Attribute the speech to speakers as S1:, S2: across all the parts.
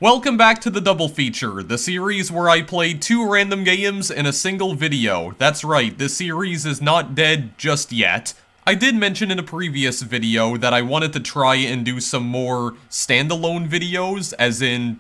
S1: Welcome back to the Double Feature, the series where I play two random games in a single video. That's right, this series is not dead just yet. I did mention in a previous video that I wanted to try and do some more standalone videos, as in,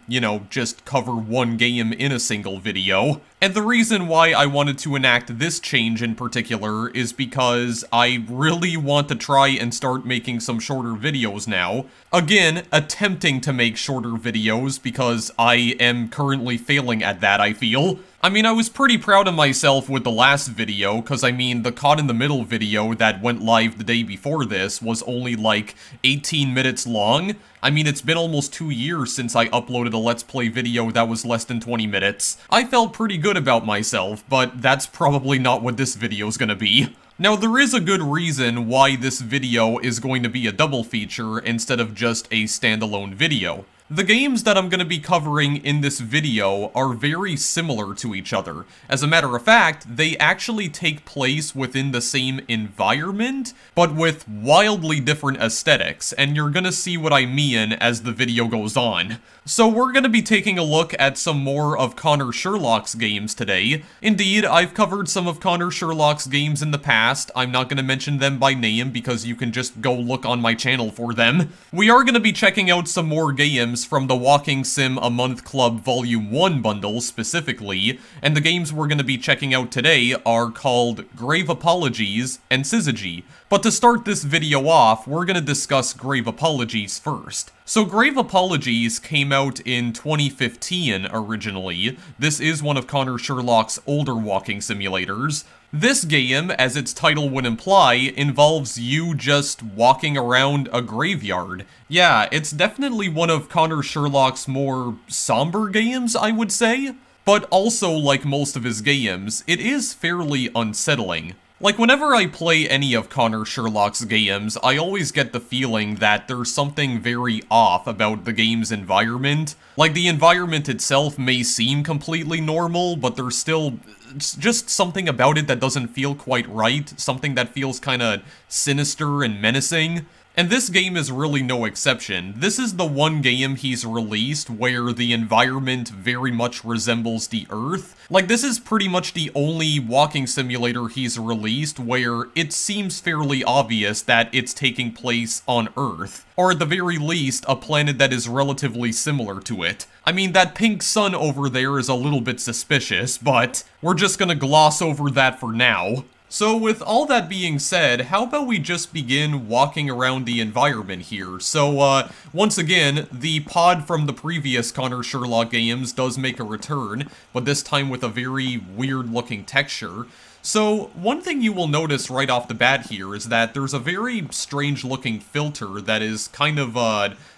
S1: just cover one game in a single video. And the reason why I wanted to enact this change in particular is because I really want to try and start making some shorter videos now. Again, attempting to make shorter videos because I am currently failing at that, I feel. I mean, I was pretty proud of myself with the last video, because the Caught in the Middle video that went live the day before this was only like 18 minutes long. I mean, it's been almost 2 years since I uploaded a Let's Play video that was less than 20 minutes. I felt pretty good about myself, but that's probably not what this video's gonna be. Now, there is a good reason why this video is going to be a double feature instead of just a standalone video. The games that I'm going to be covering in this video are very similar to each other. As a matter of fact, they actually take place within the same environment, but with wildly different aesthetics, and you're going to see what I mean as the video goes on. So we're going to be taking a look at some more of Connor Sherlock's games today. Indeed, I've covered some of Connor Sherlock's games in the past. I'm not going to mention them by name because you can just go look on my channel for them. We are going to be checking out some more games from the Walking Sim A Month Club Volume 1 bundle specifically, and the games we're going to be checking out today are called Grave Apologies and Syzygy. But to start this video off, we're going to discuss Grave Apologies first. So Grave Apologies came out in 2015 originally. This is one of Connor Sherlock's older walking simulators. This game, as its title would imply, involves you just walking around a graveyard. Yeah, it's definitely one of Connor Sherlock's more somber games, I would say. But also, like most of his games, it is fairly unsettling. Like, whenever I play any of Connor Sherlock's games, I always get the feeling that there's something very off about the game's environment. Like, the environment itself may seem completely normal, but there's still just something about it that doesn't feel quite right, something that feels kinda sinister and menacing. And this game is really no exception. This is the one game he's released where the environment very much resembles the Earth. Like, this is pretty much the only walking simulator he's released where it seems fairly obvious that it's taking place on Earth. Or at the very least, a planet that is relatively similar to it. I mean, that pink sun over there is a little bit suspicious, but we're just gonna gloss over that for now. So with all that being said, how about we just begin walking around the environment here? So, once again, the pod from the previous Connor Sherlock games does make a return, but this time with a very weird-looking texture. So, one thing you will notice right off the bat here is that there's a very strange-looking filter that is kind of,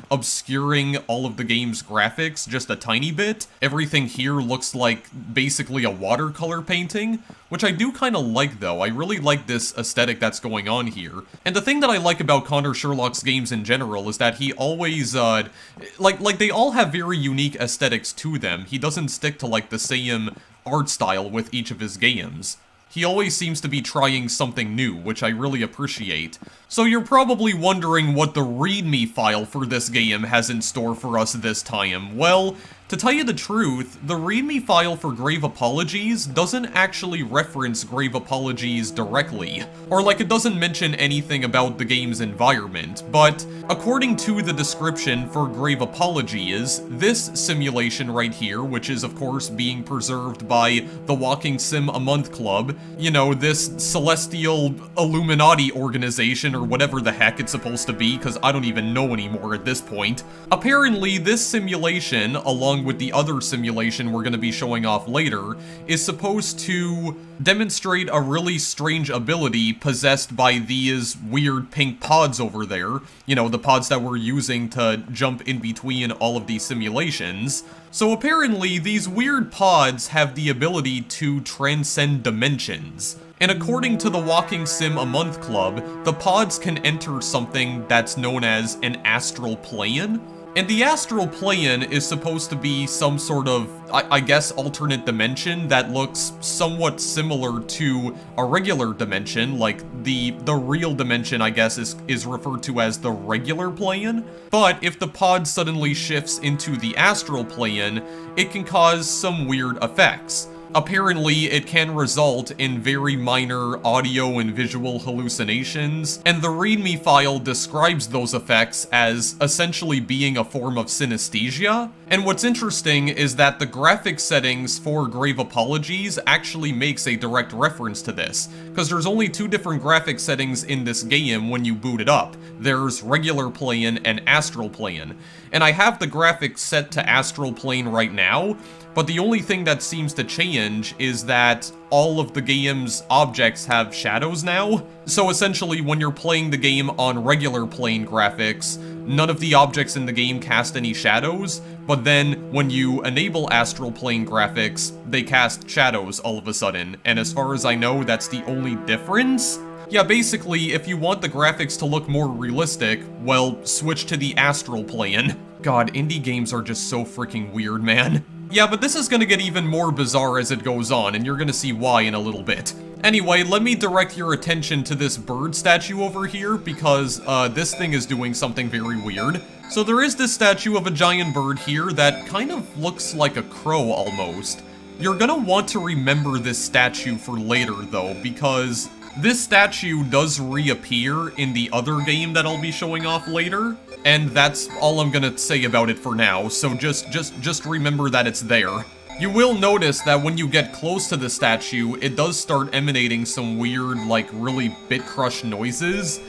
S1: obscuring all of the game's graphics just a tiny bit. Everything here looks like basically a watercolor painting, which I do kind of like though. I really like this aesthetic that's going on here. And the thing that I like about Connor Sherlock's games in general is that he always, like they all have very unique aesthetics to them. He doesn't stick to like the same art style with each of his games. He always seems to be trying something new, which I really appreciate. So you're probably wondering what the README file for this game has in store for us this time. Well, to tell you the truth, the README file for Grave Apologies doesn't actually reference Grave Apologies directly, or like it doesn't mention anything about the game's environment, but according to the description for Grave Apologies, this simulation right here, which is of course being preserved by the Walking Sim A Month Club, this celestial Illuminati organization or whatever the heck it's supposed to be, because I don't even know anymore at this point. Apparently, this simulation, along with the other simulation we're going to be showing off later, is supposed to demonstrate a really strange ability possessed by these weird pink pods over there. The pods that we're using to jump in between all of these simulations. So apparently, these weird pods have the ability to transcend dimensions. And according to the Walking Sim A Month Club, the pods can enter something that's known as an astral plane. And the astral plane is supposed to be some sort of, I guess, alternate dimension that looks somewhat similar to a regular dimension, like the real dimension, I guess, is referred to as the regular plane. But if the pod suddenly shifts into the astral plane, it can cause some weird effects. Apparently, it can result in very minor audio and visual hallucinations, and the README file describes those effects as essentially being a form of synesthesia. And what's interesting is that the graphic settings for Grave Apologies actually makes a direct reference to this, because there's only two different graphic settings in this game when you boot it up. There's regular plane and astral plane. And I have the graphics set to astral plane right now, but the only thing that seems to change is that all of the game's objects have shadows now. So essentially, when you're playing the game on regular plane graphics, none of the objects in the game cast any shadows, but then when you enable astral plane graphics, they cast shadows all of a sudden, and as far as I know, that's the only difference. Yeah, basically, if you want the graphics to look more realistic, well, switch to the astral plane. God, indie games are just so freaking weird, man. Yeah, but this is gonna get even more bizarre as it goes on, and you're gonna see why in a little bit. Anyway, let me direct your attention to this bird statue over here, because this thing is doing something very weird. So there is this statue of a giant bird here that kind of looks like a crow almost. You're gonna want to remember this statue for later though, because this statue does reappear in the other game that I'll be showing off later, and that's all I'm gonna say about it for now, so just remember that it's there. You will notice that when you get close to the statue, it does start emanating some weird, like, really bit-crush noises,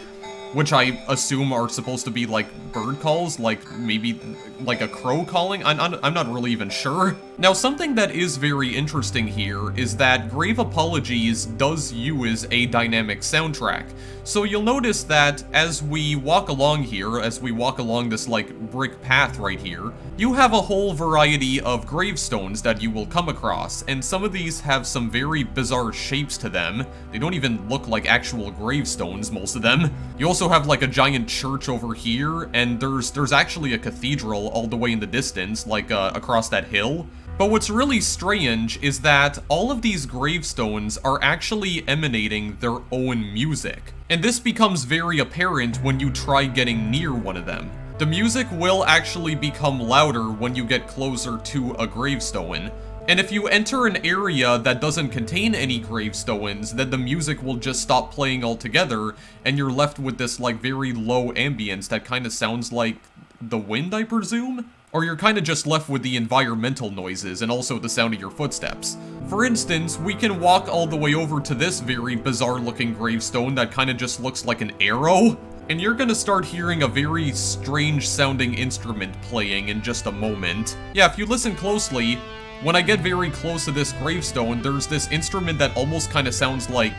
S1: which I assume are supposed to be, like, bird calls, like, maybe, like a crow calling? I'm not really even sure. Now, something that is very interesting here is that Grave Apologies does use a dynamic soundtrack. So you'll notice that as we walk along here, as we walk along this, like, brick path right here, you have a whole variety of gravestones that you will come across, and some of these have some very bizarre shapes to them. They don't even look like actual gravestones, most of them. You also have, like, a giant church over here, and there's actually a cathedral all the way in the distance, like, across that hill. But what's really strange is that all of these gravestones are actually emanating their own music. And this becomes very apparent when you try getting near one of them. The music will actually become louder when you get closer to a gravestone. And if you enter an area that doesn't contain any gravestones, then the music will just stop playing altogether, and you're left with this, like, very low ambience that kind of sounds like the wind, I presume? Or you're kind of just left with the environmental noises and also the sound of your footsteps. For instance, we can walk all the way over to this very bizarre looking gravestone that kind of just looks like an arrow, and you're gonna start hearing a very strange sounding instrument playing in just a moment. Yeah, if you listen closely, when I get very close to this gravestone, there's this instrument that almost kind of sounds like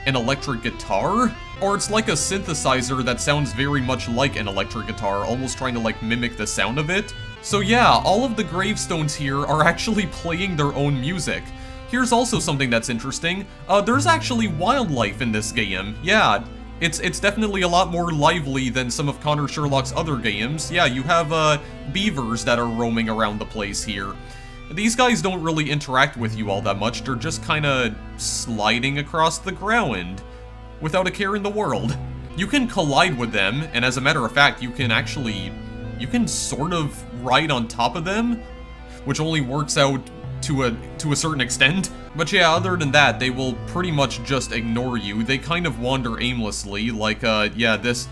S1: an electric guitar? Or it's like a synthesizer that sounds very much like an electric guitar, almost trying to, like, mimic the sound of it. So yeah, all of the gravestones here are actually playing their own music. Here's also something that's interesting. There's actually wildlife in this game. Yeah, it's definitely a lot more lively than some of Connor Sherlock's other games. Yeah, you have beavers that are roaming around the place here. These guys don't really interact with you all that much, they're just kinda sliding across the ground without a care in the world. You can collide with them, and as a matter of fact, you can sort of ride on top of them, which only works out to a certain extent. But yeah, other than that, they will pretty much just ignore you. They kind of wander aimlessly, like, yeah, this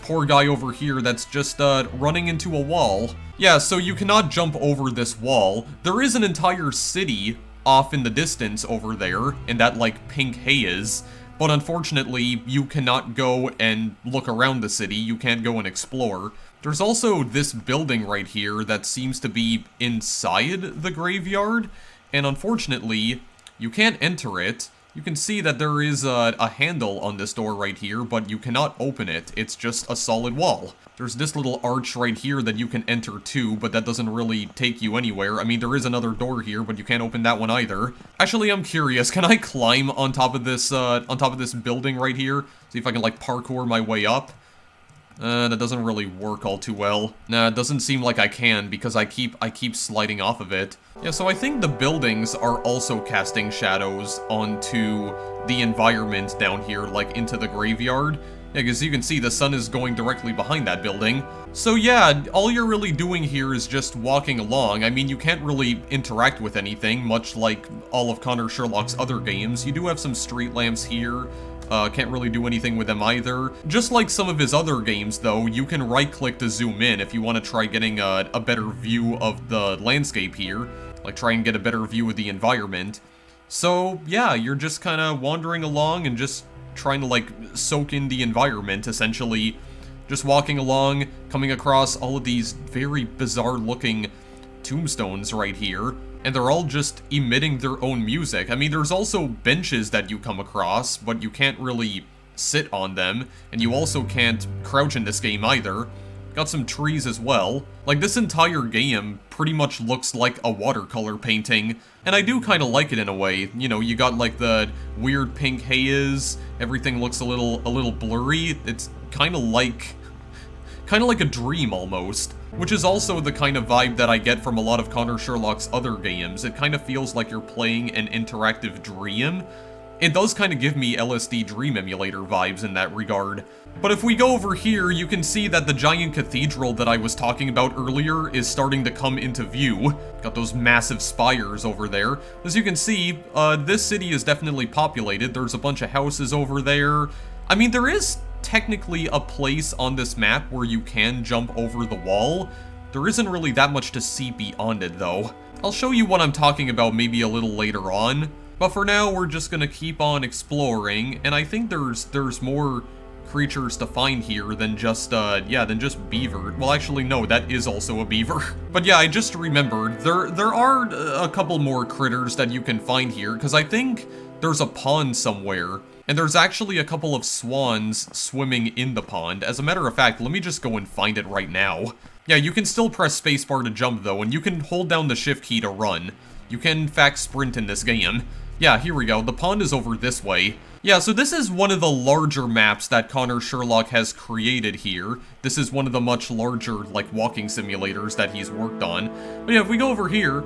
S1: poor guy over here that's just, running into a wall. Yeah, so you cannot jump over this wall. There is an entire city off in the distance over there, in that, like, pink haze. But unfortunately, you cannot go and look around the city, you can't go and explore. There's also this building right here that seems to be inside the graveyard, and unfortunately, you can't enter it. You can see that there is a handle on this door right here, but you cannot open it. It's just a solid wall. There's this little arch right here that you can enter too, but that doesn't really take you anywhere. I mean, there is another door here, but you can't open that one either. Actually, I'm curious, can I climb on top of this building right here? See if I can, like, parkour my way up? That doesn't really work all too well. Nah, it doesn't seem like I can because I keep sliding off of it. Yeah, so I think the buildings are also casting shadows onto the environment down here, like into the graveyard. Yeah, because you can see the sun is going directly behind that building. So yeah, all you're really doing here is just walking along. I mean, you can't really interact with anything, much like all of Connor Sherlock's other games. You do have some street lamps here. Can't really do anything with them either. Just like some of his other games, though, you can right-click to zoom in if you want to try getting a better view of the landscape here. Like, try and get a better view of the environment. So, yeah, you're just kind of wandering along and just trying to, like, soak in the environment, essentially. Just walking along, coming across all of these very bizarre-looking tombstones right here. And they're all just emitting their own music. I mean, there's also benches that you come across, but you can't really sit on them. And you also can't crouch in this game either. Got some trees as well. Like, this entire game pretty much looks like a watercolor painting. And I do kind of like it in a way. You know, you got like the weird pink haze. Everything looks a little blurry. It's kind of like a dream almost. Which is also the kind of vibe that I get from a lot of Connor Sherlock's other games. It kind of feels like you're playing an interactive dream. It does kind of give me LSD Dream Emulator vibes in that regard. But if we go over here, you can see that the giant cathedral that I was talking about earlier is starting to come into view. Got those massive spires over there. As you can see, this city is definitely populated. There's a bunch of houses over there. I mean, there is technically a place on this map where you can jump over the wall. There isn't really that much to see beyond it, though. I'll show you what I'm talking about maybe a little later on. But for now, we're just gonna keep on exploring, and I think there's more creatures to find here than just, than just beaver. Well, actually, no, that is also a beaver. But yeah, I just remembered, there are a couple more critters that you can find here, because I think there's a pond somewhere, and there's actually a couple of swans swimming in the pond. As a matter of fact, let me just go and find it right now. Yeah, you can still press spacebar to jump, though, and you can hold down the shift key to run. You can, in fact, sprint in this game. Yeah, here we go. The pond is over this way. Yeah, so this is one of the larger maps that Connor Sherlock has created here. This is one of the much larger, like, walking simulators that he's worked on. But yeah, if we go over here,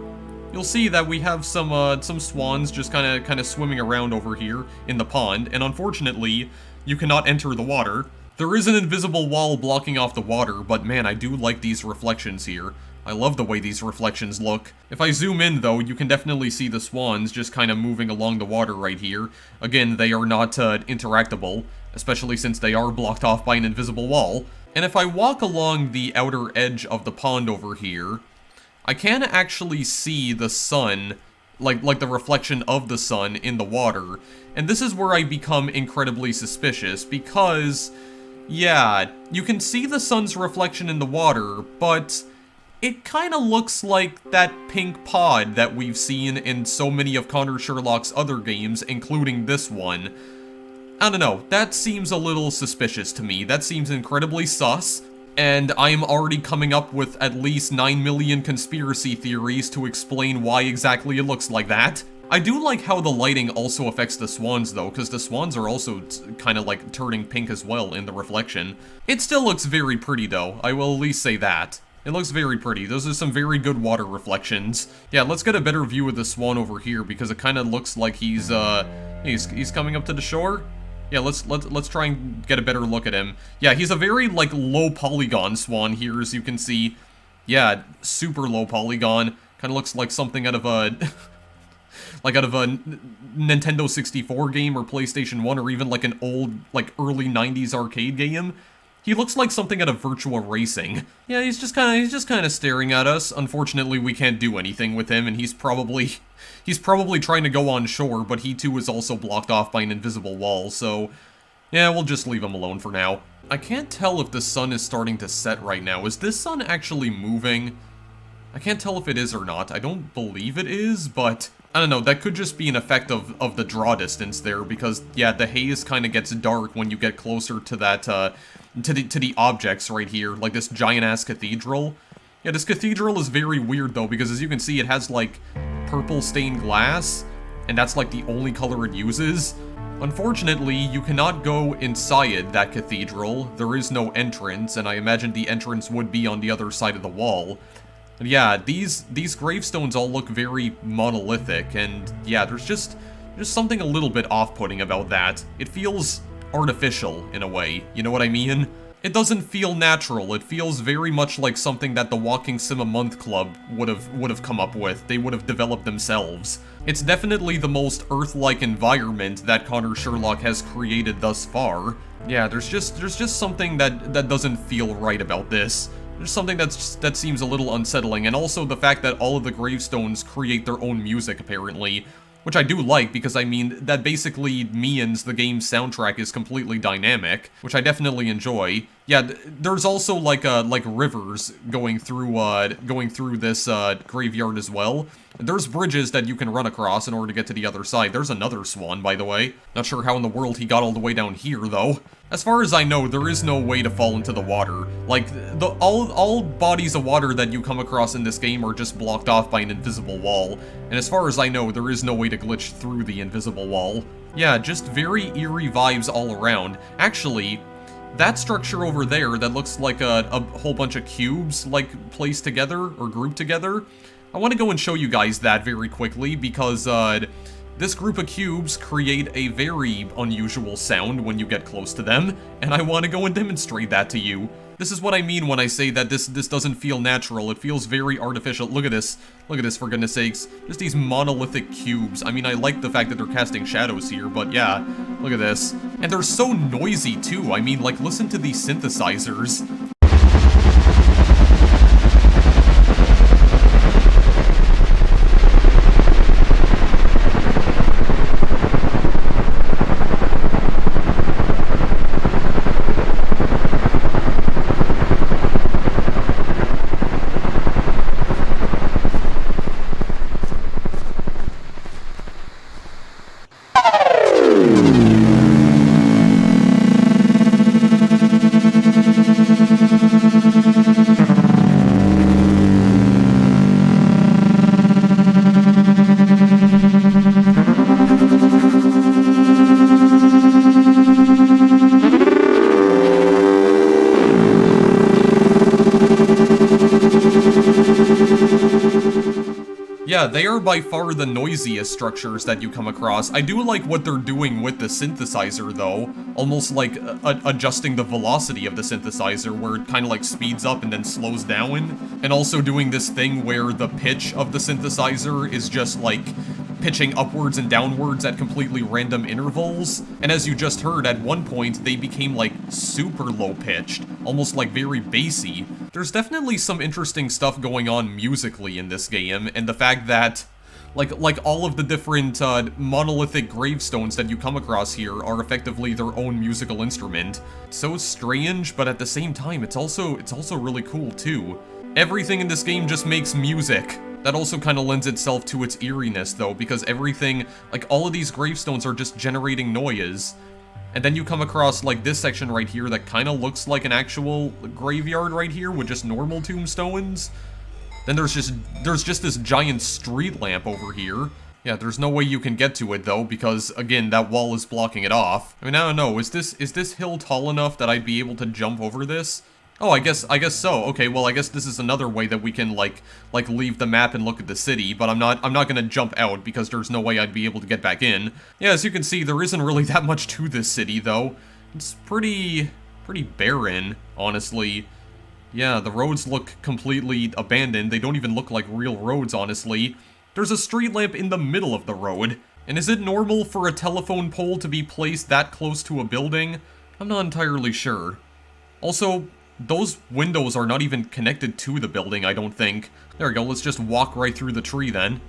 S1: you'll see that we have some swans just kind of swimming around over here in the pond, and unfortunately, you cannot enter the water. There is an invisible wall blocking off the water, but man, I do like these reflections here. I love the way these reflections look. If I zoom in, though, you can definitely see the swans just kind of moving along the water right here. Again, they are not interactable, especially since they are blocked off by an invisible wall. And if I walk along the outer edge of the pond over here, I can actually see the sun, like the reflection of the sun in the water. And this is where I become incredibly suspicious, because, yeah, you can see the sun's reflection in the water, but it kind of looks like that pink pod that we've seen in so many of Connor Sherlock's other games, including this one. I don't know, that seems a little suspicious to me. That seems incredibly sus, and I'm already coming up with at least 9 million conspiracy theories to explain why exactly it looks like that. I do like how the lighting also affects the swans, though, because the swans are also kind of like turning pink as well in the reflection. It still looks very pretty, though. I will at least say that. It looks very pretty. Those are some very good water reflections. Yeah, let's get a better view of the swan over here, because it kind of looks like he's coming up to the shore. Yeah, let's try and get a better look at him. Yeah, he's a very, like, low polygon swan here, as you can see. Yeah, super low polygon. Kind of looks like something out of a like out of a Nintendo 64 game or PlayStation 1, or even like an old, like, early 90s arcade game. He looks like something out of Virtua Racing. Yeah, he's just kind of staring at us. Unfortunately, we can't do anything with him, and he's probably trying to go on shore, but he too is also blocked off by an invisible wall, so yeah, we'll just leave him alone for now. I can't tell if the sun is starting to set right now. Is this sun actually moving? I can't tell if it is or not. I don't believe it is, but I don't know, that could just be an effect of the draw distance there, because, yeah, the haze kind of gets dark when you get closer to that, to the objects right here, like this giant-ass cathedral. Yeah, this cathedral is very weird, though, because as you can see, it has, like, purple stained glass, and that's, like, the only color it uses. Unfortunately, you cannot go inside that cathedral. There is no entrance, and I imagine the entrance would be on the other side of the wall. And yeah, these gravestones all look very monolithic, and yeah, there's just something a little bit off-putting about that. It feels artificial, in a way, you know what I mean? It doesn't feel natural. It feels very much like something that the Walking Sim a Month Club would have come up with. They would have developed themselves. It's definitely the most Earth-like environment that Connor Sherlock has created thus far. Yeah, there's just something that doesn't feel right about this. There's something that seems a little unsettling, and also the fact that all of the gravestones create their own music, apparently. Which I do like, because I mean, that basically means the game's soundtrack is completely dynamic, which I definitely enjoy. Yeah, there's also like rivers going through this graveyard as well. There's bridges that you can run across in order to get to the other side. There's another swan, by the way. Not sure how in the world he got all the way down here, though. As far as I know, there is no way to fall into the water. Like, all bodies of water that you come across in this game are just blocked off by an invisible wall. And as far as I know, there is no way to glitch through the invisible wall. Yeah, just very eerie vibes all around. Actually, that structure over there that looks like a whole bunch of cubes, like, placed together or grouped together, I want to go and show you guys that very quickly, because this group of cubes create a very unusual sound when you get close to them, and I want to go and demonstrate that to you. This is what I mean when I say that this doesn't feel natural. It feels very artificial. Look at this. Look at this, for goodness sakes. Just these monolithic cubes. I mean, I like the fact that they're casting shadows here, but yeah, look at this. And they're so noisy, too. I mean, like, listen to these synthesizers. Yeah, they are by far the noisiest structures that you come across. I do like what they're doing with the synthesizer, though. Almost like adjusting the velocity of the synthesizer, where it kind of like speeds up and then slows down. And also doing this thing where the pitch of the synthesizer is just like pitching upwards and downwards at completely random intervals. And as you just heard, at one point, they became like super low-pitched, almost like very bassy. There's definitely some interesting stuff going on musically in this game, and the fact that like all of the different monolithic gravestones that you come across here are effectively their own musical instrument. It's so strange, but at the same time, it's also really cool too. Everything in this game just makes music. That also kind of lends itself to its eeriness, though, because everything, like all of these gravestones are just generating noise. And then you come across, like, this section right here that kind of looks like an actual graveyard right here with just normal tombstones. Then there's just this giant street lamp over here. Yeah, there's no way you can get to it, though, because, again, that wall is blocking it off. I mean, I don't know, is this hill tall enough that I'd be able to jump over this? Oh, I guess so. Okay, well, I guess this is another way that we can, like leave the map and look at the city, but I'm not gonna jump out because there's no way I'd be able to get back in. Yeah, as you can see, there isn't really that much to this city, though. It's pretty barren, honestly. Yeah, the roads look completely abandoned. They don't even look like real roads, honestly. There's a street lamp in the middle of the road. And is it normal for a telephone pole to be placed that close to a building? I'm not entirely sure. Also, those windows are not even connected to the building, I don't think. There we go, let's just walk right through the tree then.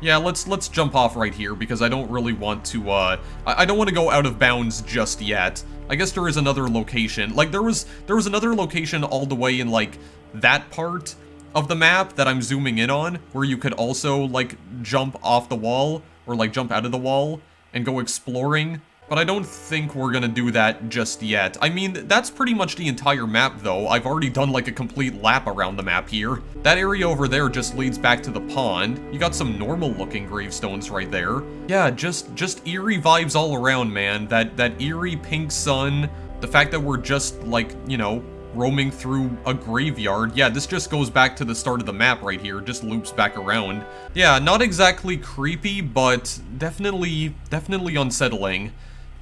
S1: Yeah, let's jump off right here, because I don't really want to, I don't want to go out of bounds just yet. I guess there is another location. Like, there was another location all the way in, like, that part of the map that I'm zooming in on, where you could also, like, jump off the wall, or, like, jump out of the wall, and go exploring. But I don't think we're gonna do that just yet. I mean, that's pretty much the entire map, though. I've already done, like, a complete lap around the map here. That area over there just leads back to the pond. You got some normal-looking gravestones right there. Yeah, just eerie vibes all around, man. That eerie pink sun, the fact that we're just, like, you know, roaming through a graveyard. Yeah, this just goes back to the start of the map right here, just loops back around. Yeah, not exactly creepy, but definitely unsettling.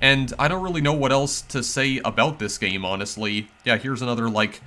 S1: And I don't really know what else to say about this game, honestly. Yeah, here's another, like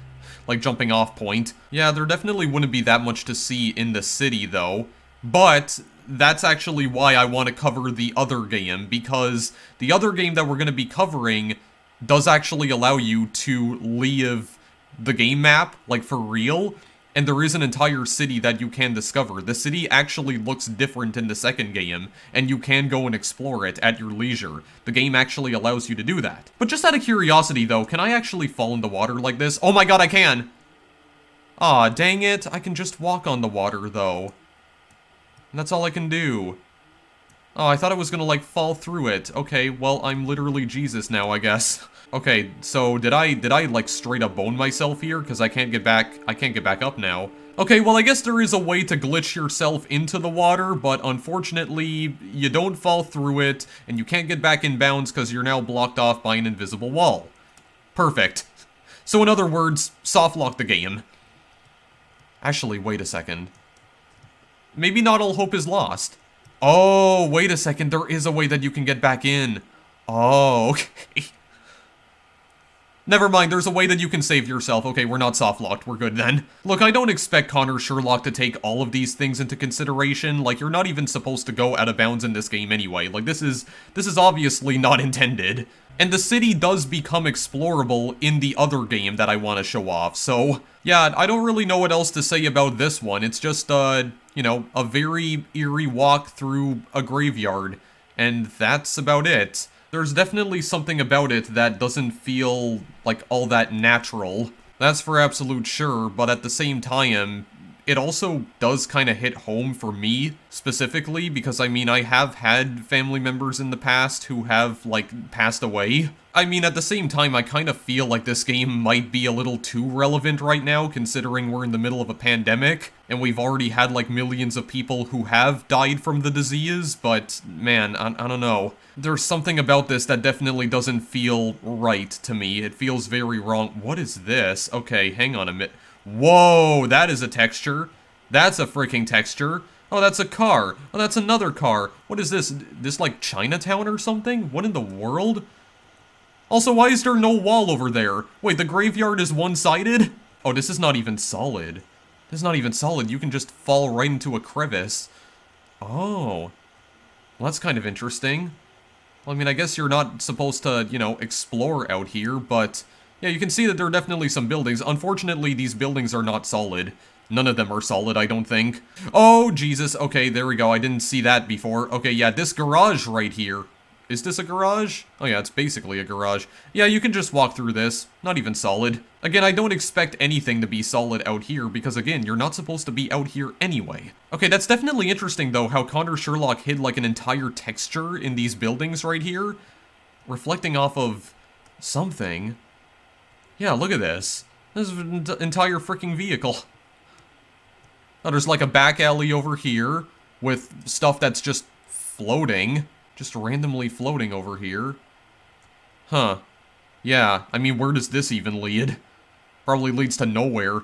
S1: jumping off point. Yeah, there definitely wouldn't be that much to see in the city, though. But that's actually why I want to cover the other game, because the other game that we're going to be covering does actually allow you to leave the game map, like, for real. And there is an entire city that you can discover. The city actually looks different in the second game, and you can go and explore it at your leisure. The game actually allows you to do that. But just out of curiosity, though, can I actually fall in the water like this? Oh my god, I can! Aw, dang it. I can just walk on the water, though. And that's all I can do. Oh, I thought I was gonna, like, fall through it. Okay, well, I'm literally Jesus now, I guess. Okay, so did I like straight up bone myself here? Because I can't get back up now. Okay, well, I guess there is a way to glitch yourself into the water, but unfortunately, you don't fall through it, and you can't get back in bounds because you're now blocked off by an invisible wall. Perfect. So in other words, soft lock the game. Actually, wait a second. Maybe not all hope is lost. Oh, wait a second, there is a way that you can get back in. Oh, okay. Never mind, there's a way that you can save yourself. Okay, we're not soft-locked, we're good then. Look, I don't expect Connor Sherlock to take all of these things into consideration. Like, you're not even supposed to go out of bounds in this game anyway. Like, this is obviously not intended. And the city does become explorable in the other game that I want to show off, so yeah, I don't really know what else to say about this one. It's just, you know, a very eerie walk through a graveyard, and that's about it. There's definitely something about it that doesn't feel, like, all that natural. That's for absolute sure, but at the same time, it also does kind of hit home for me, specifically, because, I mean, I have had family members in the past who have, like, passed away. I mean, at the same time, I kind of feel like this game might be a little too relevant right now, considering we're in the middle of a pandemic, and we've already had, like, millions of people who have died from the disease, but, man, I don't know. There's something about this that definitely doesn't feel right to me. It feels very wrong. What is this? Okay, hang on a minute. Whoa, that is a texture. That's a freaking texture. Oh, that's a car. Oh, that's another car. What is this? This, like, Chinatown or something? What in the world? Also, why is there no wall over there? Wait, the graveyard is one-sided? Oh, this is not even solid. This is not even solid. You can just fall right into a crevice. Oh. Well, that's kind of interesting. Well, I mean, I guess you're not supposed to, you know, explore out here, but yeah, you can see that there are definitely some buildings. Unfortunately, these buildings are not solid. None of them are solid, I don't think. Oh, Jesus. Okay, there we go. I didn't see that before. Okay, yeah, this garage right here. Is this a garage? Oh yeah, it's basically a garage. Yeah, you can just walk through this. Not even solid. Again, I don't expect anything to be solid out here, because again, you're not supposed to be out here anyway. Okay, that's definitely interesting though, how Connor Sherlock hid like an entire texture in these buildings right here, reflecting off of something. Yeah, look at this. This is an entire freaking vehicle. Oh, there's like a back alley over here with stuff that's just floating. Just randomly floating over here. Huh. Yeah, I mean, where does this even lead? Probably leads to nowhere.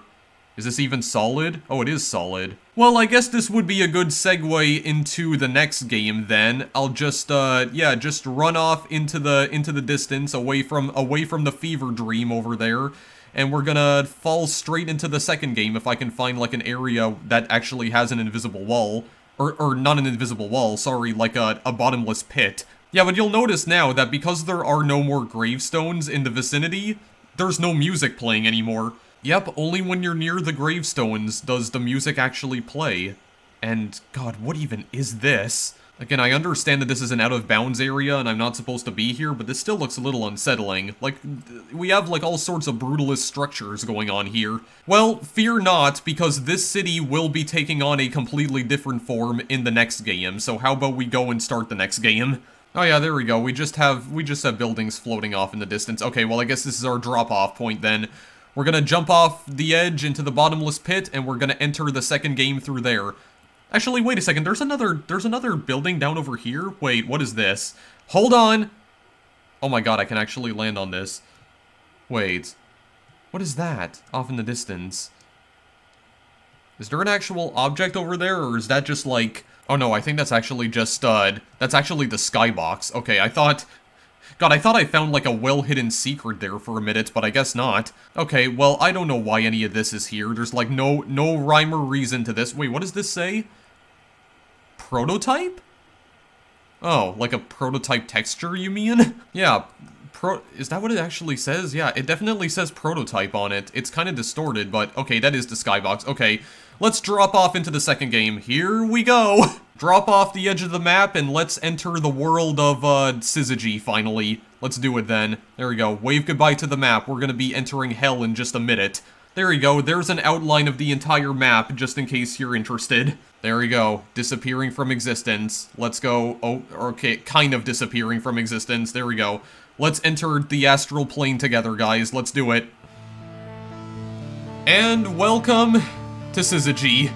S1: Is this even solid? Oh, it is solid. Well, I guess this would be a good segue into the next game then. I'll just, yeah, just run off into the distance, away from the fever dream over there. And we're gonna fall straight into the second game if I can find, like, an area that actually has an invisible wall. Or not an invisible wall, sorry, like a bottomless pit. Yeah, but you'll notice now that because there are no more gravestones in the vicinity, there's no music playing anymore. Yep, only when you're near the gravestones does the music actually play. And, God, what even is this? Again, I understand that this is an out-of-bounds area and I'm not supposed to be here, but this still looks a little unsettling. Like, we have, like, all sorts of brutalist structures going on here. Well, fear not, because this city will be taking on a completely different form in the next game, so how about we go and start the next game? Oh yeah, there we go. We just have buildings floating off in the distance. Okay, well I guess this is our drop-off point then. We're gonna jump off the edge into the bottomless pit, and we're gonna enter the second game through there. Actually, wait a second. There's another building down over here. Wait, what is this? Hold on. Oh my god, I can actually land on this. Wait. What is that off in the distance? Is there an actual object over there, or is that just like... Oh no, I think that's actually just, that's actually the skybox. Okay, I thought... God, I thought I found like a well-hidden secret there for a minute, but I guess not. Okay, well, I don't know why any of this is here. There's like no rhyme or reason to this. Wait, what does this say? Prototype? Oh, like a prototype texture, you mean? Yeah, is that what it actually says? Yeah, it definitely says prototype on it. It's kind of distorted, but okay, that is the skybox. Okay, let's drop off into the second game. Here we go! Drop off the edge of the map and let's enter the world of, Syzygy, finally. Let's do it then. There we go. Wave goodbye to the map. We're gonna be entering hell in just a minute. There we go. There's an outline of the entire map, just in case you're interested. There we go. Disappearing from existence. Let's go. Oh, okay, kind of disappearing from existence. There we go. Let's enter the astral plane together, guys. Let's do it. And welcome to Syzygy.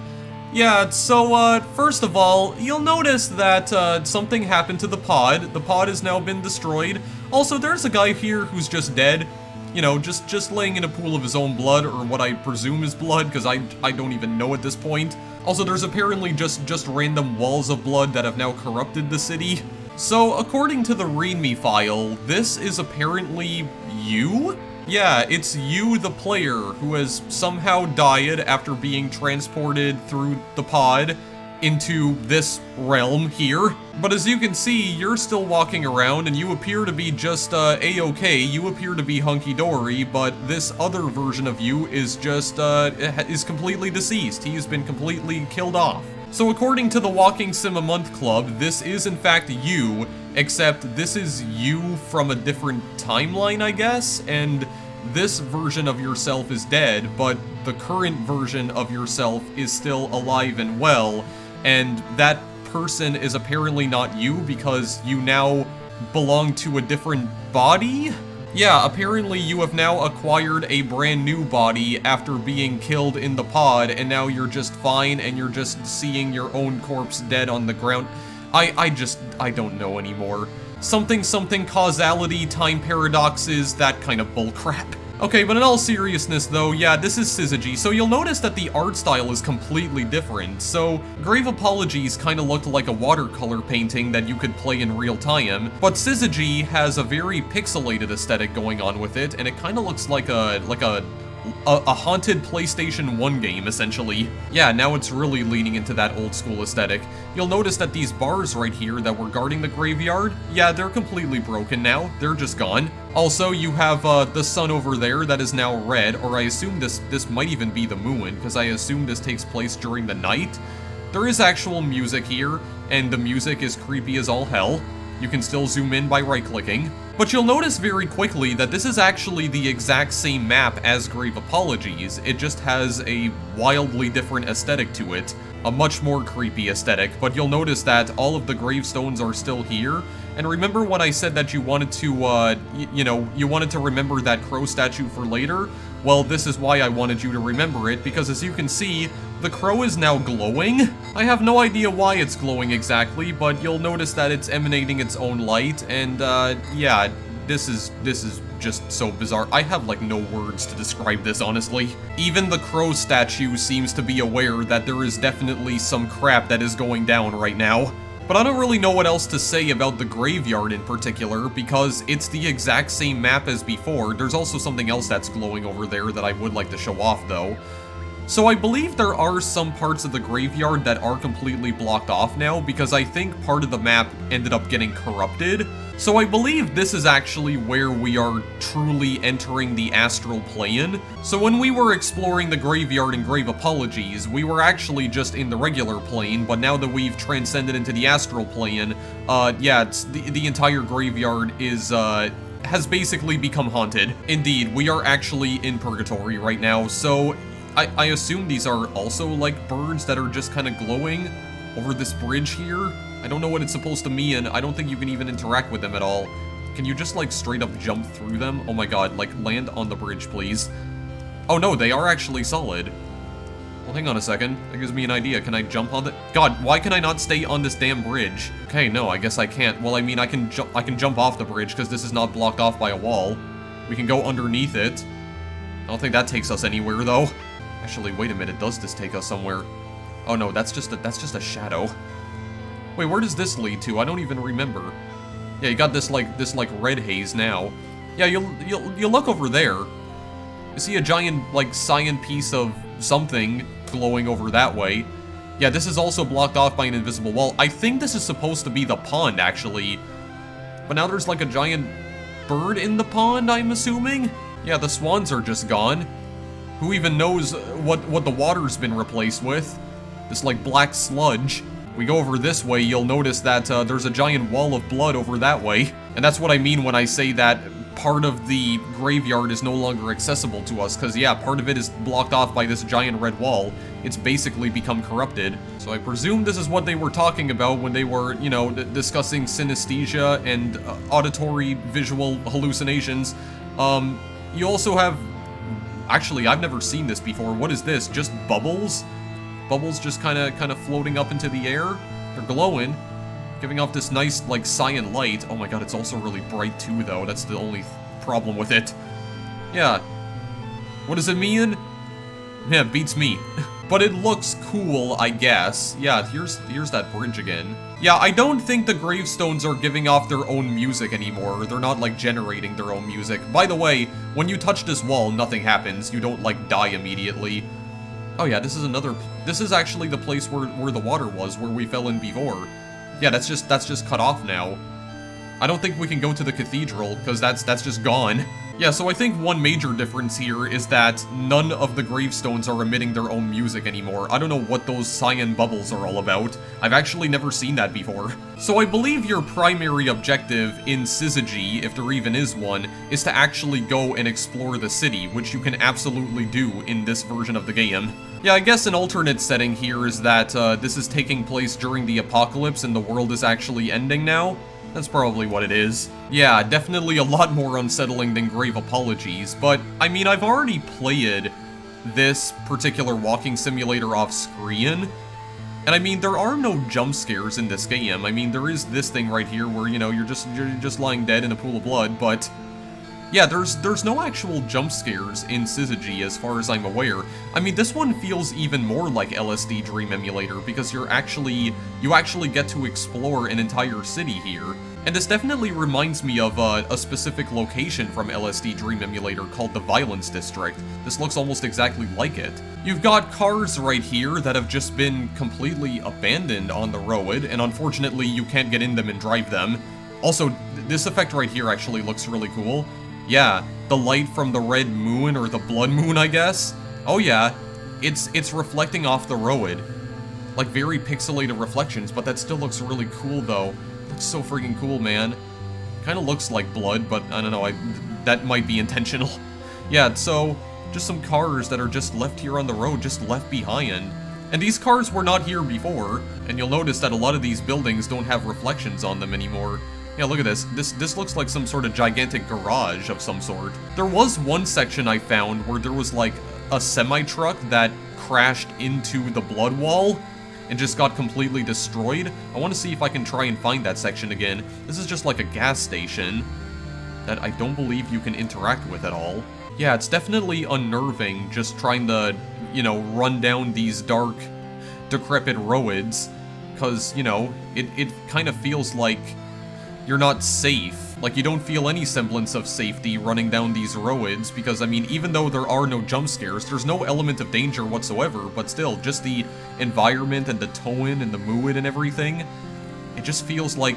S1: Yeah, so, first of all, you'll notice that, something happened to the pod. The pod has now been destroyed. Also, there's a guy here who's just dead. You know, just laying in a pool of his own blood, or what I presume is blood, because I don't even know at this point. Also, there's apparently just random walls of blood that have now corrupted the city. So, according to the README file, this is apparently you? Yeah, it's you, the player, who has somehow died after being transported through the pod into this realm here. But as you can see, you're still walking around and you appear to be just A-okay, you appear to be hunky-dory, but this other version of you is just, is completely deceased. He's been completely killed off. So according to the Walking Sim a Month Club, this is in fact you, except this is you from a different timeline, I guess, and this version of yourself is dead, but the current version of yourself is still alive and well, and that person is apparently not you because you now belong to a different body? Yeah, apparently you have now acquired a brand new body after being killed in the pod, and now you're just fine and you're just seeing your own corpse dead on the ground. I don't know anymore. Something causality, time paradoxes, that kind of bullcrap. Okay, but in all seriousness though, yeah, this is Syzygy, so you'll notice that the art style is completely different. So, Grave Apologies kinda looked like a watercolor painting that you could play in real time, but Syzygy has a very pixelated aesthetic going on with it, and it kinda looks like a haunted PlayStation 1 game, essentially. Yeah, now it's really leaning into that old school aesthetic. You'll notice that these bars right here that were guarding the graveyard, yeah, they're completely broken now. They're just gone. Also, you have the sun over there that is now red, or I assume this might even be the moon, because I assume this takes place during the night. There is actual music here, and the music is creepy as all hell. You can still zoom in by right-clicking. But you'll notice very quickly that this is actually the exact same map as Grave Apologies. It just has a wildly different aesthetic to it. A much more creepy aesthetic, but you'll notice that all of the gravestones are still here. And remember when I said that you wanted to, you wanted to remember that crow statue for later? Well, this is why I wanted you to remember it, because as you can see, the crow is now glowing. I have no idea why it's glowing exactly, but you'll notice that it's emanating its own light, and, yeah, this is just so bizarre. I have, like, no words to describe this, honestly. Even the crow statue seems to be aware that there is definitely some crap that is going down right now. But I don't really know what else to say about the graveyard in particular, because it's the exact same map as before. There's also something else that's glowing over there that I would like to show off, though. So I believe there are some parts of the graveyard that are completely blocked off now, because I think part of the map ended up getting corrupted. So I believe this is actually where we are truly entering the astral plane. So when we were exploring the graveyard in Grave Apologies, we were actually just in the regular plane, but now that we've transcended into the astral plane, yeah, the entire graveyard is, has basically become haunted. Indeed, we are actually in purgatory right now, so I assume these are also, like, birds that are just kind of glowing over this bridge here. I don't know what it's supposed to mean. I don't think you can even interact with them at all. Can you just, like, straight up jump through them? Oh my god, like, land on the bridge, please. Oh no, they are actually solid. Well, hang on a second. That gives me an idea. Can I jump on the... God, why can I not stay on this damn bridge? Okay, no, I guess I can't. Well, I mean, I can jump off the bridge because this is not blocked off by a wall. We can go underneath it. I don't think that takes us anywhere, though. Actually, wait a minute. Does this take us somewhere? Oh no, that's just a shadow. Wait, where does this lead to? I don't even remember. Yeah, you got this like red haze now. Yeah, you look over there. You see a giant like cyan piece of something glowing over that way. Yeah, this is also blocked off by an invisible wall. I think this is supposed to be the pond, actually. But now there's like a giant bird in the pond, I'm assuming? Yeah, the swans are just gone. Who even knows what the water's been replaced with? This like black sludge. We go over this way, you'll notice that there's a giant wall of blood over that way. And that's what I mean when I say that part of the graveyard is no longer accessible to us, because yeah, part of it is blocked off by this giant red wall. It's basically become corrupted. So I presume this is what they were talking about when they were, you know, discussing synesthesia and auditory visual hallucinations. You also have... Actually, I've never seen this before. What is this? Just bubbles? Bubbles just kind of floating up into the air? They're glowing. Giving off this nice, like, cyan light. Oh my god, it's also really bright too, though. That's the only problem with it. Yeah. What does it mean? Yeah, it beats me. But it looks cool, I guess. Yeah, here's that bridge again. Yeah, I don't think the gravestones are giving off their own music anymore. They're not, like, generating their own music. By the way, when you touch this wall, nothing happens. You don't, like, die immediately. Oh yeah, this is actually the place where the water was, where we fell in before. Yeah, that's just cut off now. I don't think we can go to the cathedral, because that's just gone. Yeah, so I think one major difference here is that none of the gravestones are emitting their own music anymore. I don't know what those cyan bubbles are all about. I've actually never seen that before. So I believe your primary objective in Syzygy, if there even is one, is to actually go and explore the city, which you can absolutely do in this version of the game. Yeah, I guess an alternate setting here is that this is taking place during the apocalypse and the world is actually ending now. That's probably what it is. Yeah, definitely a lot more unsettling than Grave Apologies, but, I mean, I've already played this particular walking simulator off screen, and I mean, there are no jump scares in this game. I mean, there is this thing right here where, you know, you're just lying dead in a pool of blood, but... yeah, there's no actual jump scares in Syzygy as far as I'm aware. I mean, this one feels even more like LSD Dream Emulator because you actually get to explore an entire city here. And this definitely reminds me of a specific location from LSD Dream Emulator called the Violence District. This looks almost exactly like it. You've got cars right here that have just been completely abandoned on the road, and unfortunately you can't get in them and drive them. Also, this effect right here actually looks really cool. Yeah, the light from the red moon, or the blood moon, I guess? Oh yeah, it's reflecting off the road. Like, very pixelated reflections, but that still looks really cool, though. Looks so freaking cool, man. Kinda looks like blood, but I don't know, that might be intentional. Yeah, so, just some cars that are just left here on the road, just left behind. And these cars were not here before, and you'll notice that a lot of these buildings don't have reflections on them anymore. Yeah, look at this. This looks like some sort of gigantic garage of some sort. There was one section I found where there was like a semi-truck that crashed into the blood wall and just got completely destroyed. I want to see if I can try and find that section again. This is just like a gas station that I don't believe you can interact with at all. Yeah, it's definitely unnerving just trying to, you know, run down these dark, decrepit roads, because, you know, it kind of feels like you're not safe. Like, you don't feel any semblance of safety running down these roads, because, I mean, even though there are no jump scares, there's no element of danger whatsoever, but still, just the environment and the tone and the mood and everything, it just feels like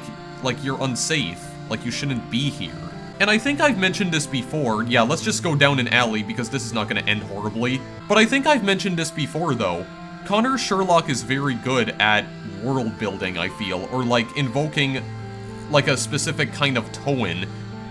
S1: you're unsafe, like you shouldn't be here. And I think I've mentioned this before. Yeah, let's just go down an alley, because this is not going to end horribly. But I think I've mentioned this before, though. Connor Sherlock is very good at world building, I feel, or, like, invoking like a specific kind of tone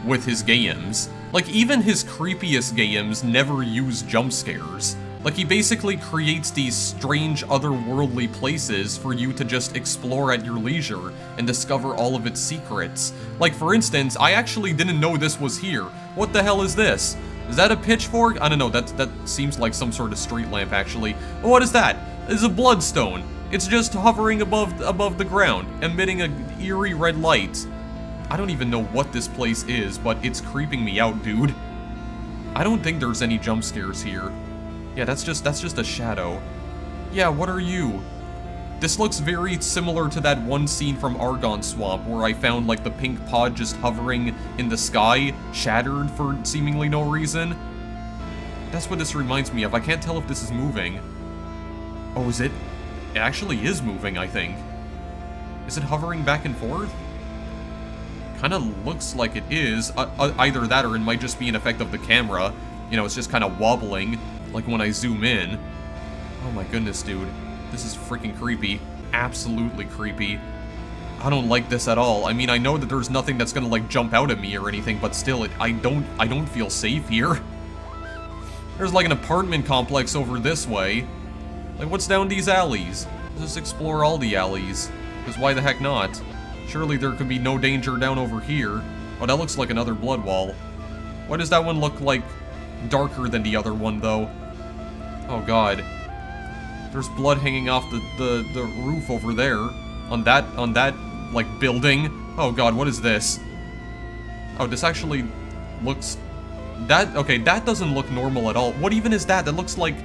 S1: with his games. Like, even his creepiest games never use jump scares. Like, he basically creates these strange otherworldly places for you to just explore at your leisure and discover all of its secrets. Like, for instance, I actually didn't know this was here. What the hell is this? Is that a pitchfork? I don't know, that seems like some sort of street lamp, actually. What is that? It's a bloodstone. It's just hovering above the ground, emitting an eerie red light. I don't even know what this place is, but it's creeping me out, dude. I don't think there's any jump scares here. Yeah, that's just a shadow. Yeah, what are you? This looks very similar to that one scene from Argon Swamp where I found like the pink pod just hovering in the sky, shattered for seemingly no reason. That's what this reminds me of. I can't tell if this is moving. Oh, is it? It actually is moving, I think. Is it hovering back and forth? Kind of looks like it is. Either that or it might just be an effect of the camera. You know, it's just kind of wobbling, like when I zoom in. Oh my goodness, dude. This is freaking creepy. Absolutely creepy. I don't like this at all. I mean, I know that there's nothing that's gonna, like, jump out at me or anything, but still, I don't feel safe here. There's, like, an apartment complex over this way. Like, what's down these alleys? Let's just explore all the alleys. Because why the heck not? Surely there could be no danger down over here. Oh, that looks like another blood wall. Why does that one look, like, darker than the other one, though? Oh, God. There's blood hanging off the roof over there. On that, like, building. Oh, God, what is this? Oh, this actually looks... Okay, that doesn't look normal at all. What even is that? That looks like...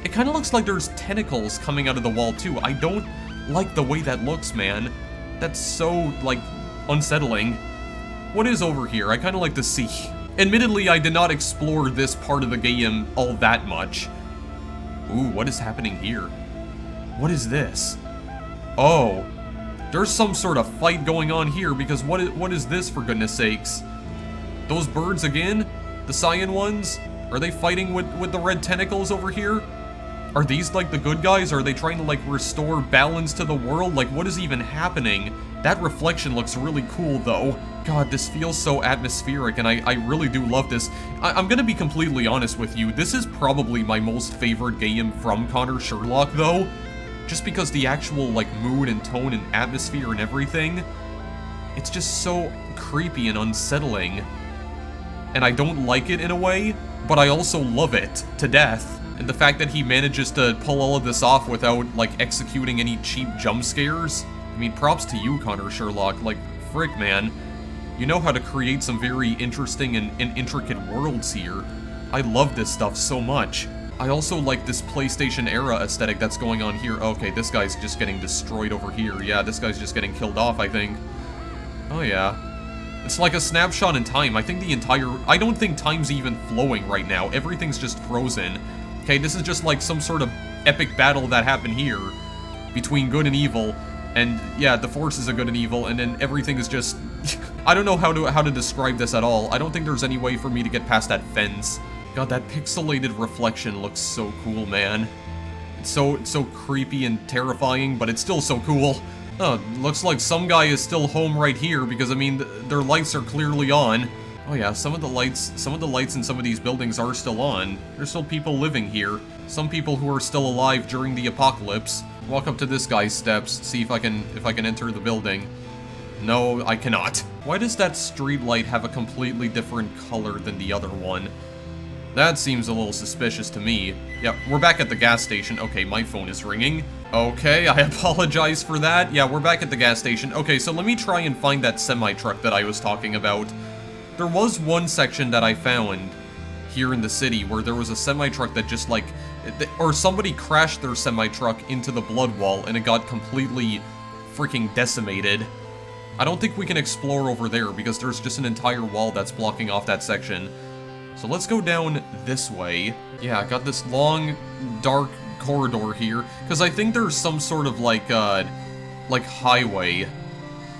S1: It kind of looks like there's tentacles coming out of the wall, too. I don't like the way that looks, man. That's so, like, unsettling. What is over here? I kind of like to see. Admittedly, I did not explore this part of the game all that much. Ooh, what is happening here? What is this? Oh, there's some sort of fight going on here, because what is this, for goodness sakes? Those birds again? The cyan ones? Are they fighting with the red tentacles over here? Are these, like, the good guys? Are they trying to, like, restore balance to the world? Like, what is even happening? That reflection looks really cool, though. God, this feels so atmospheric, and I really do love this. I'm gonna be completely honest with you. This is probably my most favorite game from Connor Sherlock, though. Just because the actual, like, mood and tone and atmosphere and everything, it's just so creepy and unsettling. And I don't like it in a way, but I also love it to death. And the fact that he manages to pull all of this off without, like, executing any cheap jump scares. I mean, props to you, Connor Sherlock. Like, frick, man. You know how to create some very interesting and intricate worlds here. I love this stuff so much. I also like this PlayStation era aesthetic that's going on here. Okay, this guy's just getting destroyed over here. Yeah, this guy's just getting killed off, I think. Oh, yeah. It's like a snapshot in time. I think I don't think time's even flowing right now. Everything's just frozen. Okay, this is just like some sort of epic battle that happened here between good and evil, and yeah, the forces of good and evil, and then everything is just... I don't know how to describe this at all. I don't think there's any way for me to get past that fence. God, that pixelated reflection looks so cool, man. It's so creepy and terrifying, but it's still so cool. Oh, looks like some guy is still home right here, because I mean, their lights are clearly on. Oh yeah, some of the lights in some of these buildings are still on. There's still people living here. Some people who are still alive during the apocalypse. Walk up to this guy's steps, see if I can enter the building. No, I cannot. Why does that street light have a completely different color than the other one? That seems a little suspicious to me. Yeah, we're back at the gas station. Okay, my phone is ringing. Okay, I apologize for that. Yeah, we're back at the gas station. Okay, so let me try and find that semi-truck that I was talking about. There was one section that I found here in the city where there was a semi-truck that just, like... Or somebody crashed their semi-truck into the blood wall and it got completely freaking decimated. I don't think we can explore over there because there's just an entire wall that's blocking off that section. So let's go down this way. Yeah, I got this long, dark corridor here, because I think there's some sort of, like highway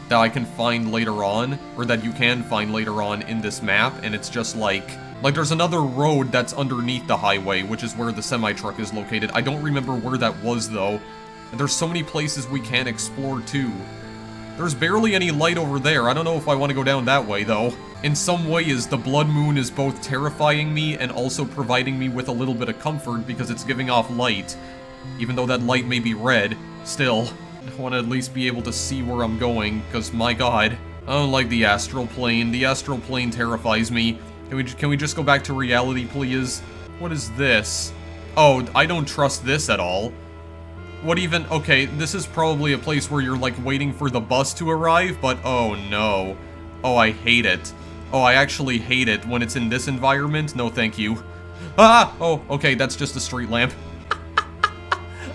S1: that I can find later on, or that you can find later on in this map, and it's just like there's another road that's underneath the highway, which is where the semi-truck is located. I don't remember where that was, though. And there's so many places we can explore, too. There's barely any light over there. I don't know if I want to go down that way, though. In some ways, the blood moon is both terrifying me and also providing me with a little bit of comfort because it's giving off light. Even though that light may be red, still, I want to at least be able to see where I'm going, because my god, I don't like the astral plane. The astral plane terrifies me. Can we just go back to reality, please? What is this? Oh, I don't trust this at all. What even? Okay, this is probably a place where you're, like, waiting for the bus to arrive, but oh no. Oh, I hate it. Oh, I actually hate it when it's in this environment. No, thank you. Ah! Oh, okay, that's just a street lamp.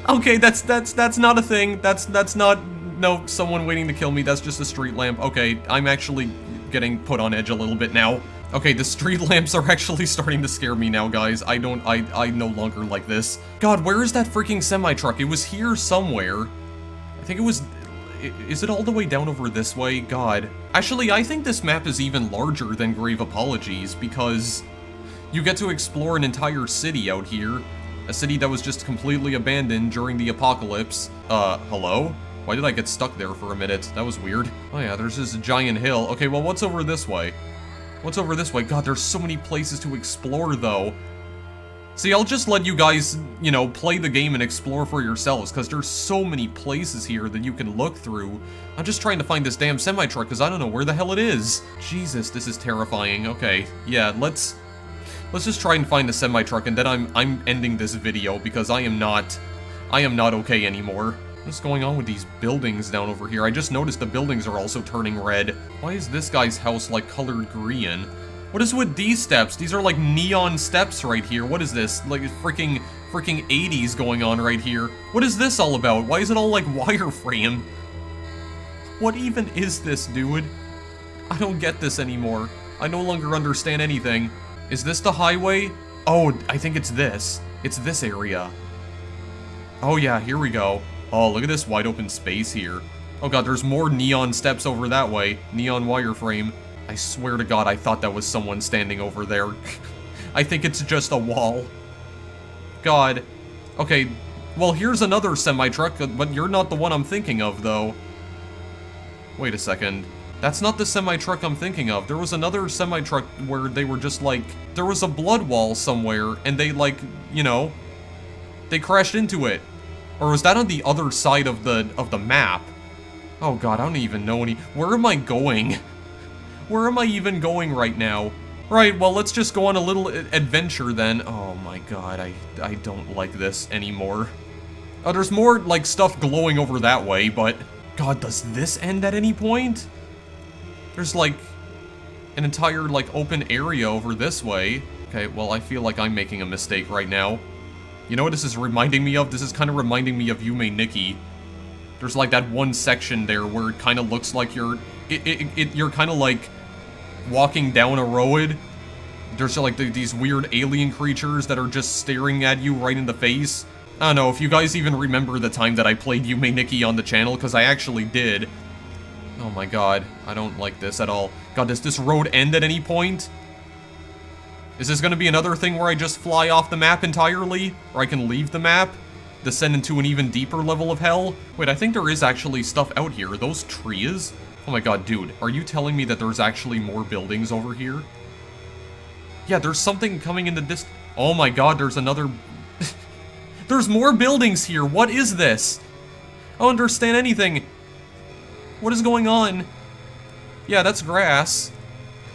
S1: Okay, that's not a thing. That's not, no, someone waiting to kill me. That's just a street lamp. Okay, I'm actually getting put on edge a little bit now. Okay, the street lamps are actually starting to scare me now, guys. I no longer like this. God, where is that freaking semi-truck? It was here somewhere. I think it was... Is it all the way down over this way? God. Actually, I think this map is even larger than Grave Apologies, because you get to explore an entire city out here. A city that was just completely abandoned during the apocalypse. Hello? Why did I get stuck there for a minute? That was weird. Oh yeah, there's this giant hill. Okay, well, what's over this way? What's over this way? God, there's so many places to explore, though. See, I'll just let you guys, you know, play the game and explore for yourselves, because there's so many places here that you can look through. I'm just trying to find this damn semi-truck, because I don't know where the hell it is. Jesus, this is terrifying. Okay, yeah, let's just try and find the semi-truck, and then I'm ending this video, because I am not okay anymore. What's going on with these buildings down over here? I just noticed the buildings are also turning red. Why is this guy's house, like, colored green? What is with these steps? These are, like, neon steps right here. What is this? Like, freaking 80s going on right here. What is this all about? Why is it all, like, wireframe? What even is this, dude? I don't get this anymore. I no longer understand anything. Is this the highway? Oh, I think it's this. It's this area. Oh, yeah, here we go. Oh, look at this wide open space here. Oh god, there's more neon steps over that way. Neon wireframe. I swear to god, I thought that was someone standing over there. I think it's just a wall. God. Okay, well, here's another semi-truck, but you're not the one I'm thinking of, though. Wait a second. That's not the semi-truck I'm thinking of. There was another semi-truck where they were just like... There was a blood wall somewhere, and they, like, you know... They crashed into it. Or was that on the other side of the map? Oh god, I don't even know any... Where am I going? Where am I even going right now? Right, well, let's just go on a little adventure then. Oh my god, I don't like this anymore. Oh, there's more, like, stuff glowing over that way, but... God, does this end at any point? There's, like, an entire, like, open area over this way. Okay, well, I feel like I'm making a mistake right now. You know what this is reminding me of? This is kind of reminding me of Yume Nikki. There's like that one section there where it kind of looks like you're kind of like walking down a road. There's like these weird alien creatures that are just staring at you right in the face. I don't know if you guys even remember the time that I played Yume Nikki on the channel, because I actually did. Oh my god, I don't like this at all. God, does this road end at any point? Is this gonna be another thing where I just fly off the map entirely? Or I can leave the map? Descend into an even deeper level of hell? Wait, I think there is actually stuff out here. Are those trees? Oh my god, dude. Are you telling me that there's actually more buildings over here? Yeah, there's something coming in the distance. Oh my god, there's another... There's more buildings here! What is this? I don't understand anything. What is going on? Yeah, that's grass.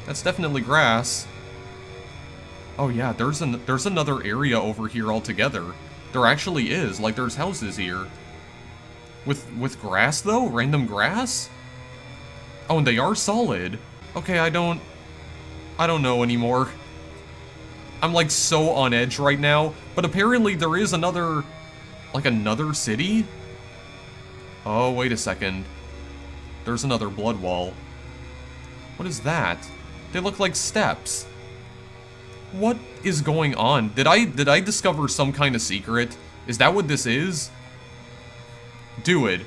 S1: That's definitely grass. Oh yeah, there's another area over here altogether. There actually is, like there's houses here. With grass though? Random grass? Oh, and they are solid. Okay, I don't know anymore. I'm like so on edge right now, but apparently there is another city? Oh, wait a second. There's another blood wall. What is that? They look like steps. What is going on? Did I discover some kind of secret? Is that what this is? Dude,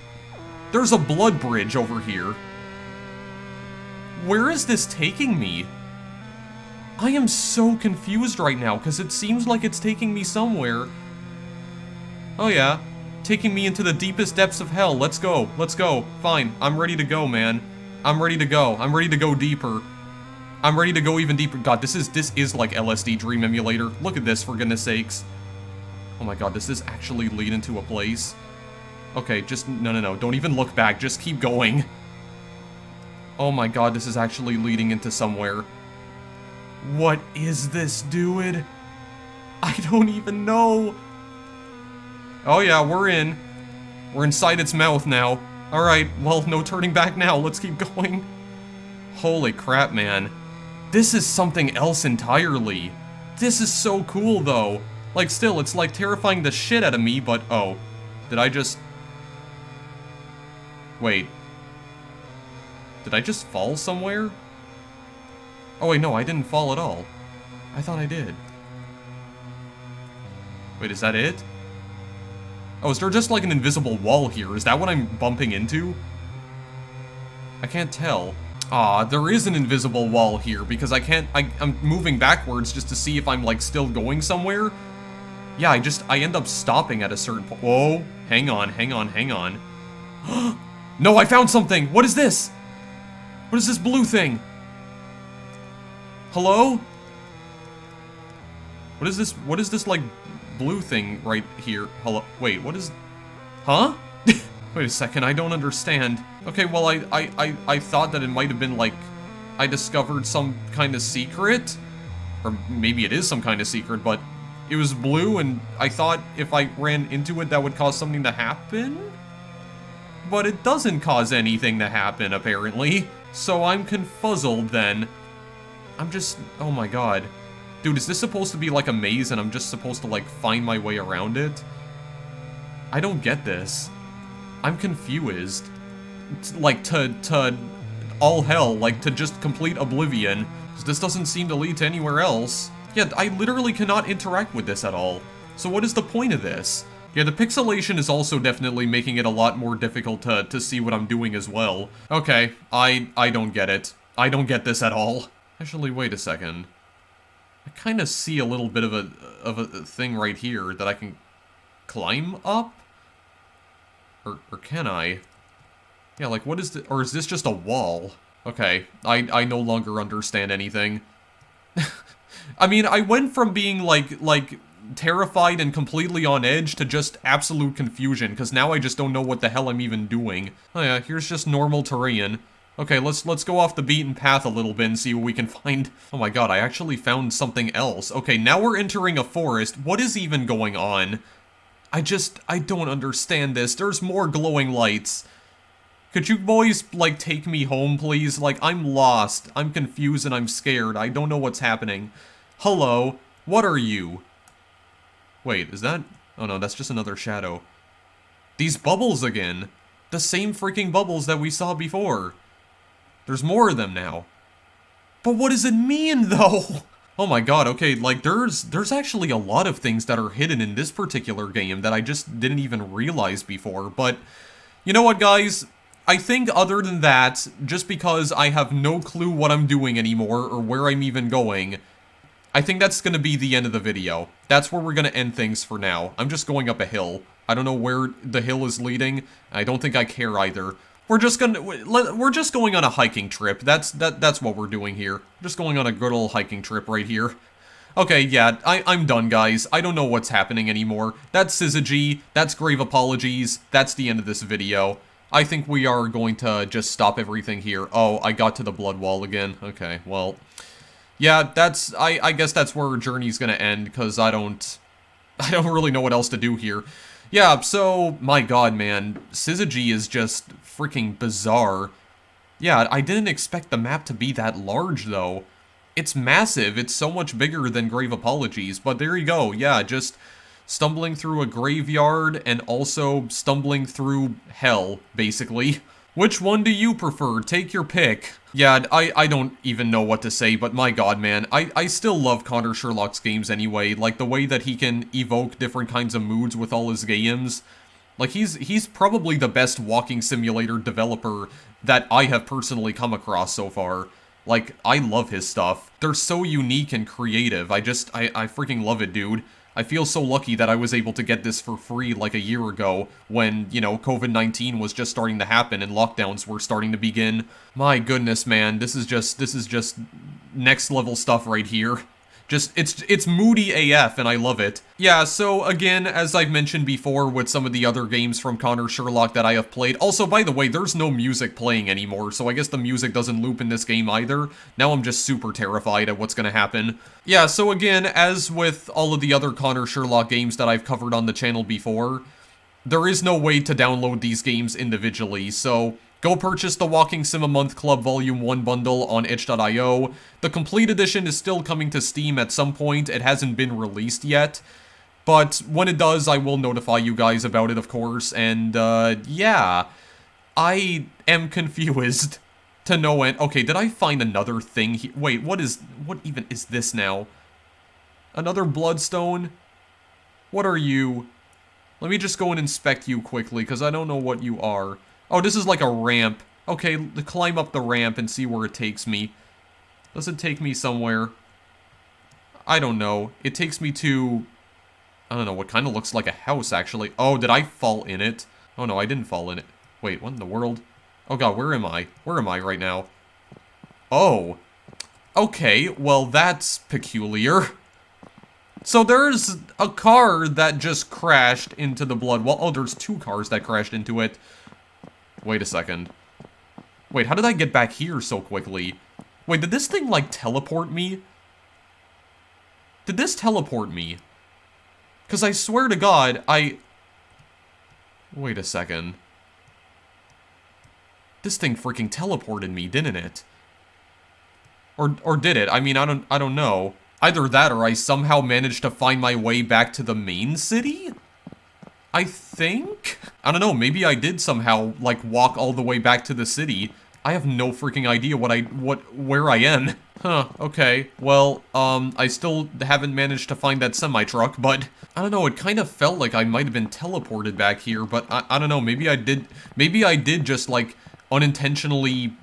S1: there's a blood bridge over here. Where is this taking me? I am so confused right now, because it seems like it's taking me somewhere. Oh yeah. Taking me into the deepest depths of hell. Let's go. Let's go. Fine. I'm ready to go, man. I'm ready to go. I'm ready to go deeper. I'm ready to go even deeper. God, this is like LSD Dream Emulator. Look at this, for goodness sakes. Oh my god, does this actually lead into a place? Okay, just, no. Don't even look back. Just keep going. Oh my god, this is actually leading into somewhere. What is this, dude? I don't even know. Oh yeah, we're in. We're inside its mouth now. Alright, well, no turning back now. Let's keep going. Holy crap, man. This is something else entirely. This is so cool, though. Like, still, it's like terrifying the shit out of me, but... Oh. Did I just... Wait. Did I just fall somewhere? Oh wait, no, I didn't fall at all. I thought I did. Wait, is that it? Oh, is there just like an invisible wall here? Is that what I'm bumping into? I can't tell. Ah, there is an invisible wall here because I'm moving backwards just to see if I'm like still going somewhere. Yeah, I end up stopping at a certain point. Whoa, hang on. No, I found something! What is this? What is this blue thing? Hello? What is this like blue thing right here? Hello? Wait, what is... Huh? Wait a second, I don't understand. Okay, well, I thought that it might have been like... I discovered some kind of secret? Or maybe it is some kind of secret, but... It was blue, and I thought if I ran into it, that would cause something to happen? But it doesn't cause anything to happen, apparently. So I'm confuzzled, then. I'm just... Oh my god. Dude, is this supposed to be like a maze, and I'm just supposed to, like, find my way around it? I don't get this. I'm confused. Like, to all hell, like, to just complete oblivion. This doesn't seem to lead to anywhere else. Yeah, I literally cannot interact with this at all. So what is the point of this? Yeah, the pixelation is also definitely making it a lot more difficult to see what I'm doing as well. Okay, I don't get it. I don't get this at all. Actually, wait a second. I kind of see a little bit of a thing right here that I can climb up? Or can I? Yeah, like, what is this? Or is this just a wall? Okay, I no longer understand anything. I mean, I went from being, like, terrified and completely on edge to just absolute confusion, because now I just don't know what the hell I'm even doing. Oh yeah, here's just normal terrain. Okay, let's go off the beaten path a little bit and see what we can find. Oh my god, I actually found something else. Okay, now we're entering a forest. What is even going on? I don't understand this. There's more glowing lights. Could you boys, like, take me home, please? Like, I'm lost. I'm confused and I'm scared. I don't know what's happening. Hello? What are you? Wait, is that... Oh no, that's just another shadow. These bubbles again. The same freaking bubbles that we saw before. There's more of them now. But what does it mean, though? Oh my god, okay, like, there's actually a lot of things that are hidden in this particular game that I just didn't even realize before, but... You know what, guys? I think other than that, just because I have no clue what I'm doing anymore, or where I'm even going, I think that's gonna be the end of the video. That's where we're gonna end things for now. I'm just going up a hill. I don't know where the hill is leading. I don't think I care either. We're just going on a hiking trip. That's what we're doing here. Just going on a good old hiking trip right here. Okay, yeah, I'm done, guys. I don't know what's happening anymore. That's Syzygy. That's grave apologies. That's the end of this video. I think we are going to just stop everything here. Oh, I got to the blood wall again. Okay, well... Yeah, I guess that's where our journey's gonna end, because I don't really know what else to do here. Yeah, so, my god, man, Syzygy is just freaking bizarre. Yeah, I didn't expect the map to be that large, though. It's massive, it's so much bigger than Grave Apologies, but there you go, yeah, just stumbling through a graveyard and also stumbling through hell, basically. Which one do you prefer? Take your pick. Yeah, I don't even know what to say, but my god, man, I still love Connor Sherlock's games anyway, like the way that he can evoke different kinds of moods with all his games. Like, he's probably the best walking simulator developer that I have personally come across so far. Like, I love his stuff. They're so unique and creative. I freaking love it, dude. I feel so lucky that I was able to get this for free like a year ago when, you know, COVID-19 was just starting to happen and lockdowns were starting to begin. My goodness, man, this is just next level stuff right here. Just, it's moody AF, and I love it. Yeah, so again, as I've mentioned before with some of the other games from Connor Sherlock that I have played, also, by the way, there's no music playing anymore, so I guess the music doesn't loop in this game either. Now I'm just super terrified at what's gonna happen. Yeah, so again, as with all of the other Connor Sherlock games that I've covered on the channel before, there is no way to download these games individually, so go purchase the Walking Sim a Month Club Volume 1 bundle on itch.io. The Complete Edition is still coming to Steam at some point. It hasn't been released yet. But when it does, I will notify you guys about it, of course. And, yeah. I am confused to no end. Okay, did I find another thing here? Wait, what even is this now? Another bloodstone? What are you? Let me just go and inspect you quickly, because I don't know what you are. Oh, this is like a ramp. Okay, climb up the ramp and see where it takes me. Does it take me somewhere? I don't know. It takes me to... I don't know, what kind of looks like a house, actually. Oh, did I fall in it? Oh, no, I didn't fall in it. Wait, what in the world? Oh, God, where am I? Where am I right now? Oh. Okay, well, that's peculiar. So there's a car that just crashed into the blood. Well, oh, there's two cars that crashed into it. Wait a second. Wait, how did I get back here so quickly? Wait, did this thing, like, teleport me? Did this teleport me? Because I swear to God, Wait a second. This thing freaking teleported me, didn't it? Or did it? I mean, I don't know. Either that or I somehow managed to find my way back to the main city? I think? I don't know, maybe I did somehow, like, walk all the way back to the city. I have no freaking idea where I am. Huh, okay. Well, I still haven't managed to find that semi-truck, but I don't know, it kind of felt like I might have been teleported back here, but I don't know, maybe I did just, like, unintentionally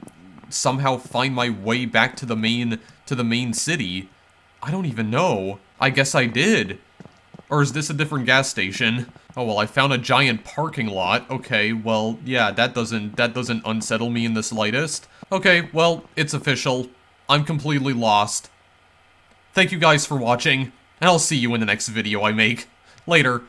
S1: somehow find my way back to the main city. I don't even know. I guess I did. Or is this a different gas station? Oh, well, I found a giant parking lot. Okay, well, yeah, that doesn't unsettle me in the slightest. Okay, well, it's official. I'm completely lost. Thank you guys for watching, and I'll see you in the next video I make. Later.